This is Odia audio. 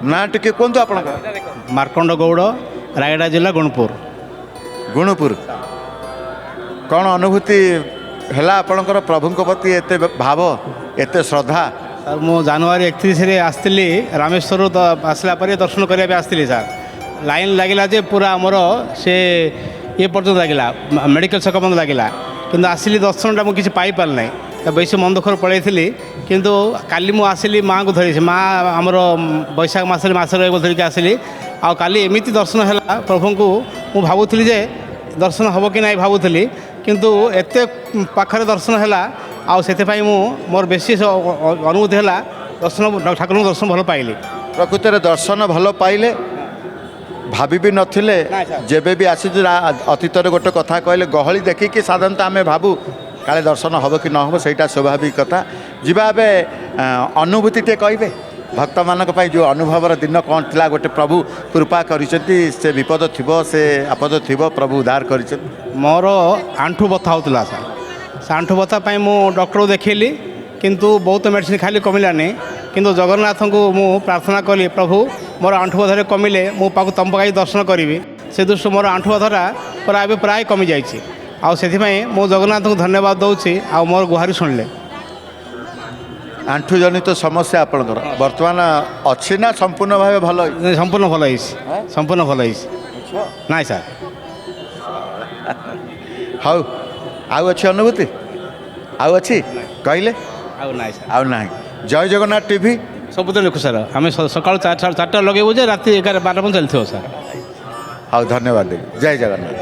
ନା ଟିକେ କୁହନ୍ତୁ ଆପଣଙ୍କର। ମାର୍କଣ୍ଡ ଗୌଡ଼, ରାୟଗଡ଼ା ଜିଲ୍ଲା, ଗୁଣପୁର। ଗୁଣପୁର। କ'ଣ ଅନୁଭୂତି ହେଲା ଆପଣଙ୍କର ପ୍ରଭୁଙ୍କ ପ୍ରତି ଏତେ ଭାବ ଏତେ ଶ୍ରଦ୍ଧା? ସାର୍ ମୁଁ ଜାନୁଆରୀ 31ରେ ଆସିଥିଲି ରାମେଶ୍ୱରରୁ ଆସିଲା ପରେ ଦର୍ଶନ କରିବା ପାଇଁ ଆସିଥିଲି ସାର୍। ଲାଇନ୍ ଲାଗିଲା ଯେ ପୁରା ଆମର ସେ ଇଏ ପର୍ଯ୍ୟନ୍ତ ଲାଗିଲା, ମେଡ଼ିକାଲ ଛକ ପର୍ଯ୍ୟନ୍ତ ଲାଗିଲା, କିନ୍ତୁ ଆସିଲି ଦର୍ଶନଟା ମୁଁ କିଛି ପାଇପାରିଲି ନାହିଁ। ବେଶୀ ମନ ଦୁଃଖରେ ପଳେଇଥିଲି। କିନ୍ତୁ କାଲି ମୁଁ ଆସିଲି ମାଆଙ୍କୁ ଧରିଛି, ମା ଆମର ବୈଶାଖ ମାସରେ ରହିବ ଧରିକି ଆସିଲି। ଆଉ କାଲି ଏମିତି ଦର୍ଶନ ହେଲା ପ୍ରଭୁଙ୍କୁ, ମୁଁ ଭାବୁଥିଲି ଯେ ଦର୍ଶନ ହେବ କି ନାହିଁ ଭାବୁଥିଲି, କିନ୍ତୁ ଏତେ ପାଖରେ ଦର୍ଶନ ହେଲା। ଆଉ ସେଥିପାଇଁ ମୁଁ ମୋର ବେଶୀ ଅନୁଭୂତି ହେଲା ଦର୍ଶନ, ଠାକୁରଙ୍କ ଦର୍ଶନ ଭଲ ପାଇଲି। ପ୍ରକୃତରେ ଦର୍ଶନ ଭଲ ପାଇଲେ, ଭାବି ବି ନଥିଲେ। ଯେବେ ବି ଆସିଛୁ ଅତୀତରେ ଗୋଟେ କଥା କହିଲେ, ଗହଳି ଦେଖିକି ସାଧାରଣତଃ ଆମେ ଭାବୁ କାଳେ ଦର୍ଶନ ହେବ କି ନ ହେବ, ସେଇଟା ସ୍ୱାଭାବିକ କଥା। ଯିବା ଏବେ ଅନୁଭୂତି ଟିକେ କହିବେ ଭକ୍ତମାନଙ୍କ ପାଇଁ, ଯେଉଁ ଅନୁଭବର ଦିନ କ'ଣ ଥିଲା? ଗୋଟେ ପ୍ରଭୁ କୃପା କରିଛନ୍ତି, ସେ ବିପଦ ଥିବ, ସେ ଆପଦ ଥିବ, ପ୍ରଭୁ ଉଦ୍ଧାର କରିଛନ୍ତି। ମୋର ଆଣ୍ଠୁ ବଥା ହେଉଥିଲା ସାର୍। ସେ ଆଣ୍ଠୁ ବଥା ପାଇଁ ମୁଁ ଡକ୍ଟରକୁ ଦେଖେଇଲି, କିନ୍ତୁ ବହୁତ ମେଡ଼ିସିନ ଖାଲି କମିଲାନି। କିନ୍ତୁ ଜଗନ୍ନାଥଙ୍କୁ ମୁଁ ପ୍ରାର୍ଥନା କଲି, ପ୍ରଭୁ ମୋର ଆଣ୍ଠୁ ବଥାରେ କମିଲେ ମୁଁ ତମ ପାଖରେ ଦର୍ଶନ କରିବି। ସେ ଦୃଷ୍ଟିରୁ ମୋର ଆଣ୍ଠୁ ବଥାଟା ଏବେ ପ୍ରାୟ କମିଯାଇଛି। ଆଉ ସେଥିପାଇଁ ମୁଁ ଜଗନ୍ନାଥଙ୍କୁ ଧନ୍ୟବାଦ ଦେଉଛି, ଆଉ ମୋର ଗୁହାରି ଶୁଣିଲେ। ଆଣ୍ଠୁ ଜନିତ ସମସ୍ୟା ଆପଣଙ୍କର ବର୍ତ୍ତମାନ ଅଛି ନା ସମ୍ପୂର୍ଣ୍ଣ ଭାବେ ଭଲ ହେଇଛି? ସମ୍ପୂର୍ଣ୍ଣ ଭଲ ହେଇଛି, ସମ୍ପୂର୍ଣ୍ଣ ଭଲ ହେଇଛି। ନାଇଁ ସାର୍। ହଉ, ଆଉ ଅଛି ଅନୁଭୂତି? ଆଉ ଅଛି କହିଲେ? ଆଉ ନାଇଁ ସାର୍, ଆଉ ନାହିଁ। ଜୟ ଜଗନ୍ନାଥ ଟିଭି ସବୁଦିନ ଦେଖୁ ସାର୍। ଆମେ ସକାଳୁ 4ଟା ଲଗେଇବୁ ଯେ ରାତି 11-12 ପର୍ଯ୍ୟନ୍ତ ଚାଲିଥିବ ସାର୍। ହଉ, ଧନ୍ୟବାଦ। ଜୟ ଜଗନ୍ନାଥ।